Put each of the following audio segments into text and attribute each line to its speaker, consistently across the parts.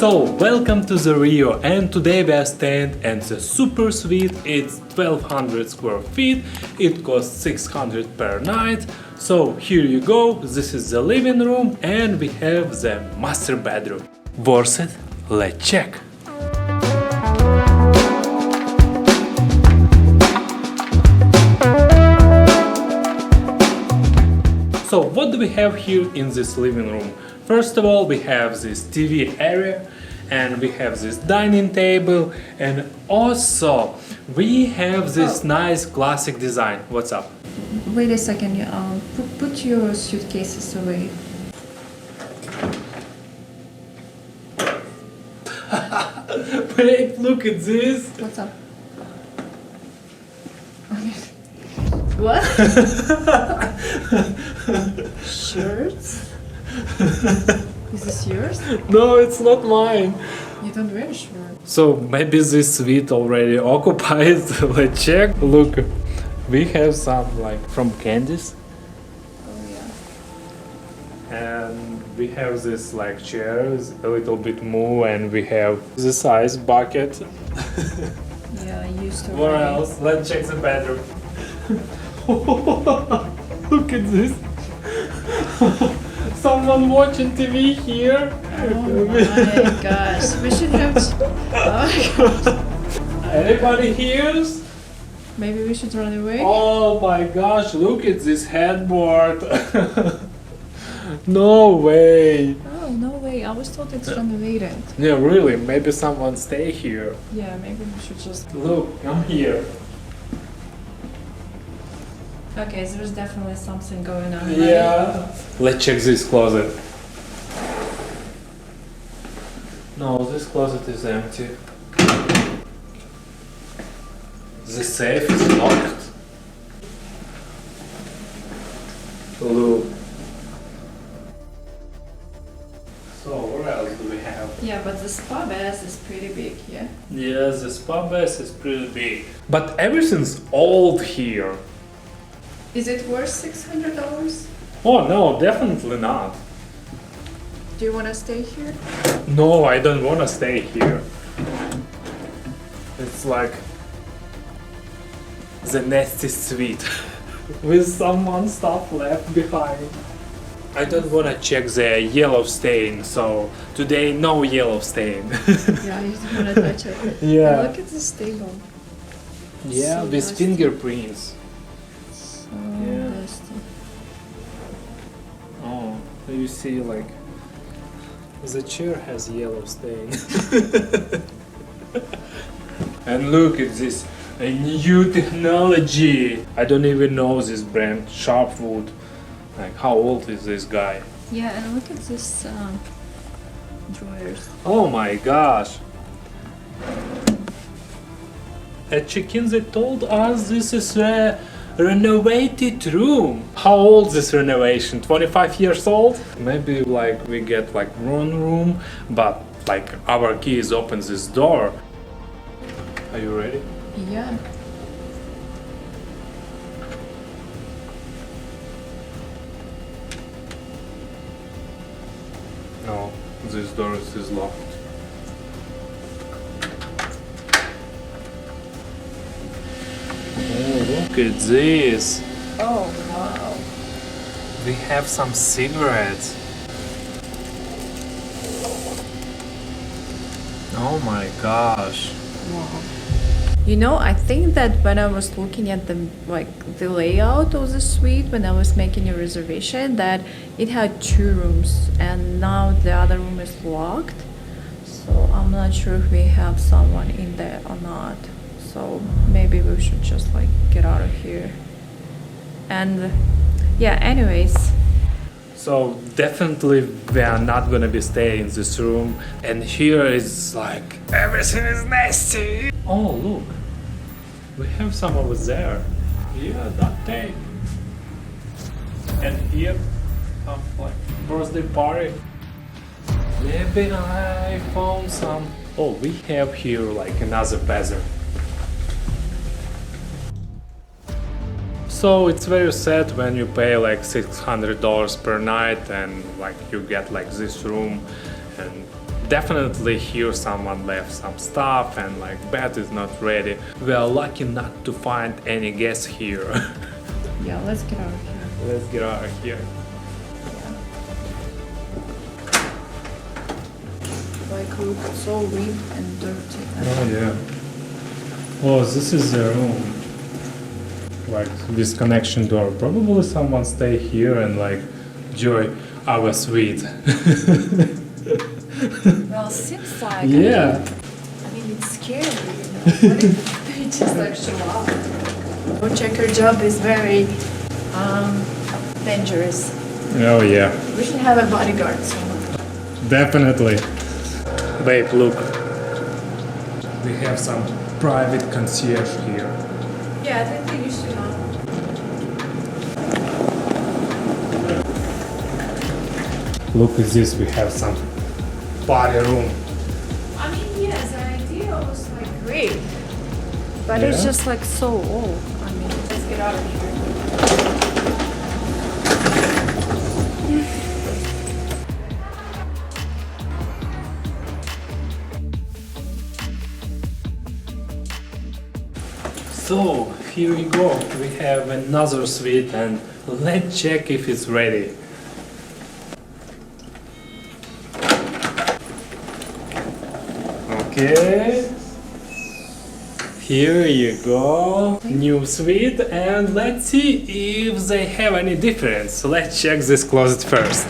Speaker 1: So, welcome to the RIO, and today we are staying in the super suite. It's 1200 square feet, it costs 600 per night. So here you go, this is the living room and we have the master bedroom. Worth it? Let's check. So what do we have here in this living room? First of all, we have this TV area and we have this dining table, and also we have this nice classic design. What's up?
Speaker 2: Wait a second, put your suitcases away.
Speaker 1: Wait, look at this.
Speaker 2: What's up? What? Shirts? Is this yours?
Speaker 1: No, it's not mine.
Speaker 2: You don't wear a shirt.
Speaker 1: So maybe this suite already occupied. Let's check. Look, we have some like from candies.
Speaker 2: Oh yeah.
Speaker 1: And we have this like chairs, a little bit more, and we have this ice bucket.
Speaker 2: Yeah, I used to.
Speaker 1: Where else? Let's check the bedroom. Look at this. Someone watching TV here.
Speaker 2: Oh my gosh, we should have. Oh my gosh.
Speaker 1: Anybody hears?
Speaker 2: Maybe we should run away.
Speaker 1: Oh my gosh, look at this headboard. No way.
Speaker 2: Oh no way! I was told it's renovated.
Speaker 1: Yeah, really, maybe someone stay here.
Speaker 2: Yeah, maybe we should just.
Speaker 1: Look, come here.
Speaker 2: Okay, so there's definitely something going on.
Speaker 1: Yeah. Let's check this closet. No, this closet is empty. The safe is locked. Look. So, what else do we have?
Speaker 2: Yeah, but the spa bath is pretty big, yeah?
Speaker 1: Yeah, the spa bath is pretty big. But everything's old here.
Speaker 2: Is it worth $600?
Speaker 1: Oh no, definitely not.
Speaker 2: Do you want to stay here?
Speaker 1: No, I don't want to stay here. It's like the nasty suite with someone stuff left behind. I don't want to check the yellow stain, so today no yellow stain.
Speaker 2: Yeah, you don't want to touch it.
Speaker 1: Yeah.
Speaker 2: And look at this table.
Speaker 1: Yeah,
Speaker 2: So
Speaker 1: with
Speaker 2: nasty.
Speaker 1: fingerprints.
Speaker 2: So
Speaker 1: Yeah.
Speaker 2: nasty.
Speaker 1: Oh, you see, like the chair has yellow stain. And look at this, a new technology. I don't even know this brand, Sharpwood. Like, how old is this guy?
Speaker 2: Yeah, and look at this drawers.
Speaker 1: Oh my gosh. At check-in they told us this is a renovated room. How old is this renovation? 25 years old? Maybe like we get like one room, but like our keys open this door. Are you ready?
Speaker 2: Yeah.
Speaker 1: No, this door is locked. Oh, look at this.
Speaker 2: Oh, wow.
Speaker 1: We have some cigarettes. Oh my gosh.
Speaker 2: Wow. You know, I think that when I was looking at the layout of the suite when I was making a reservation, that it had 2 rooms and now the other room is locked. So I'm not sure if we have someone in there or not. So maybe we should just like get out of here. And yeah, anyways.
Speaker 1: So definitely we are not gonna be staying in this room, and here is like everything is nasty. Oh look, we have some over there. Yeah, that tape. And here, some like birthday party. Maybe I found some. Oh, we have here like another bezel. So it's very sad when you pay like $600 per night and like you get like this room and Definitely here someone left some stuff and like bed is not ready. We are lucky not to find any guests here.
Speaker 2: Yeah, let's get out of here.
Speaker 1: Let's get out of here.
Speaker 2: Like, look, so weak and dirty.
Speaker 1: Oh yeah. Oh, this is the room. Like this connection door. Probably someone stay here and like enjoy our suite.
Speaker 2: Well, seems like.
Speaker 1: Yeah.
Speaker 2: I mean, it's scary, you know. What if they just like show up? Our checker job is very dangerous.
Speaker 1: Oh yeah.
Speaker 2: We should have a bodyguard soon.
Speaker 1: Definitely. Babe, look. We have some private concierge here.
Speaker 2: Yeah, I think you should know.
Speaker 1: Look at this, we have some party room.
Speaker 2: I mean, yes, the idea was like great, but
Speaker 1: Yeah.
Speaker 2: it's just like so old. I mean, let's get out of here.
Speaker 1: So, here you go. We have another suite and let's check if it's ready. Okay. Here you go. New suite and let's see if they have any difference. Let's check this closet first.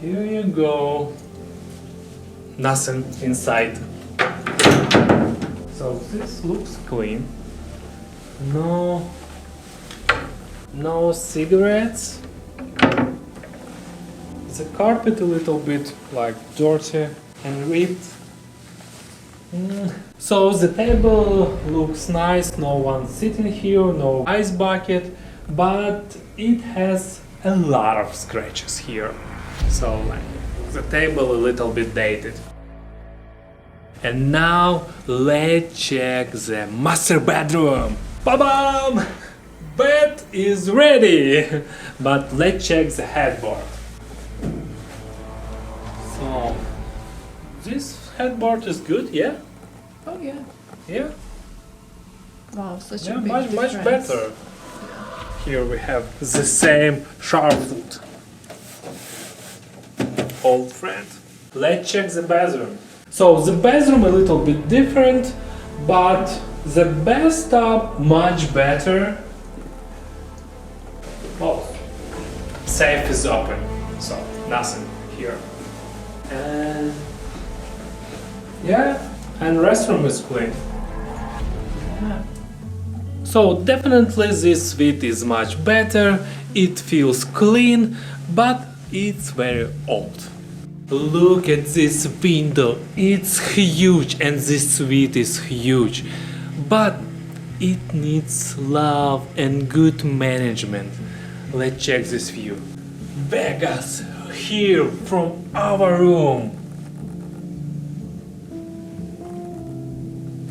Speaker 1: Here you go. Nothing inside. So this looks clean. No cigarettes. The carpet a little bit like dirty and ripped. So the table looks nice, no one sitting here, no ice bucket, but it has a lot of scratches here. So like the table a little bit dated. And now let's check the master bedroom. Ba-bam! Bed is ready! But let's check the headboard. So this headboard is good, yeah?
Speaker 2: Oh yeah.
Speaker 1: Yeah?
Speaker 2: Wow, such
Speaker 1: Yeah,
Speaker 2: a big
Speaker 1: much
Speaker 2: difference.
Speaker 1: better. Here we have the same sharp foot. Old friend. Let's check the bathroom. So the bathroom a little bit different, but the bathtub much better. Oh, safe is open, so nothing here. And yeah, and restroom is clean. Yeah. So definitely this suite is much better. It feels clean, but it's very old. Look at this window, it's huge and this suite is huge, but it needs love and good management. Let's check this view. Vegas, here from our room.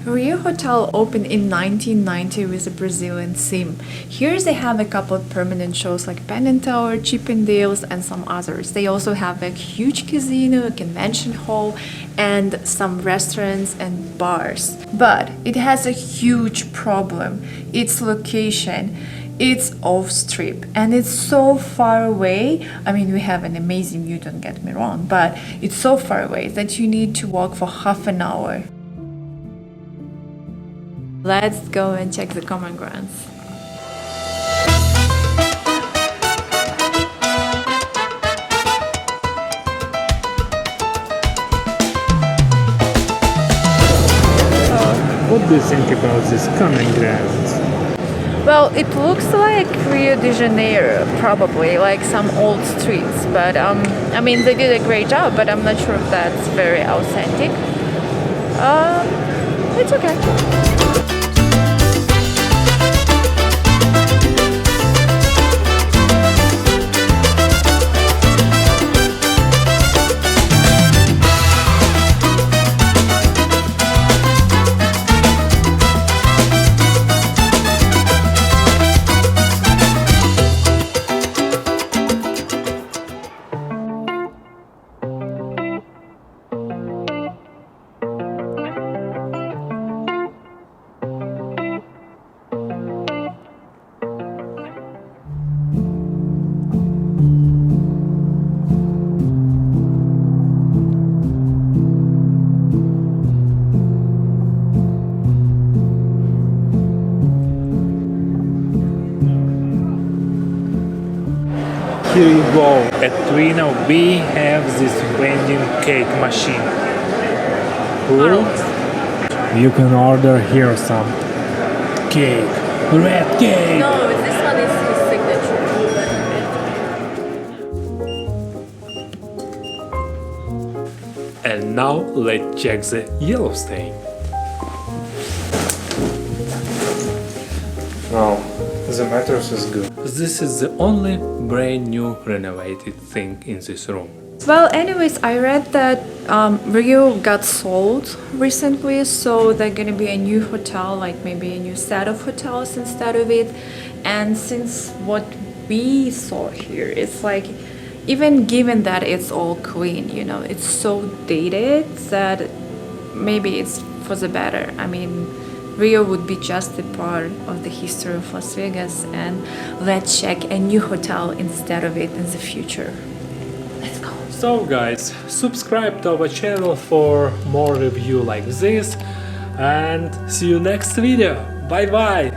Speaker 2: RIO Hotel opened in 1990 with a Brazilian theme. Here they have a couple of permanent shows like Penn Tower, Chippendales and some others. They also have a huge casino, a convention hall and some restaurants and bars. But it has a huge problem. Its location. It's off strip and it's so far away. I mean, we have an amazing view, don't get me wrong, but it's so far away that you need to walk for half an hour. Let's go and check the common grounds.
Speaker 1: What do you think about this common grounds?
Speaker 2: Well, it looks like Rio de Janeiro, probably, like some old streets. But I mean, they did a great job, but I'm not sure if that's very authentic. It's okay.
Speaker 1: here you go. At Reno we have this vending cake machine. Cool. You can order here some cake. Red cake.
Speaker 2: No, this one is his signature.
Speaker 1: And now let's check the yellow stain. Now the mattress is good. This is the only brand new renovated thing in this room.
Speaker 2: Well, anyways, I read that RIO got sold recently, so they're gonna be a new hotel, like maybe a new set of hotels instead of it. And since what we saw here, it's like, even given that it's all clean, you know, it's so dated that maybe it's for the better. I mean, RIO would be just a part of the history of Las Vegas, and let's check a new hotel instead of it in the future. Let's go.
Speaker 1: So guys, subscribe to our channel for more review like this, and see you next video. Bye bye.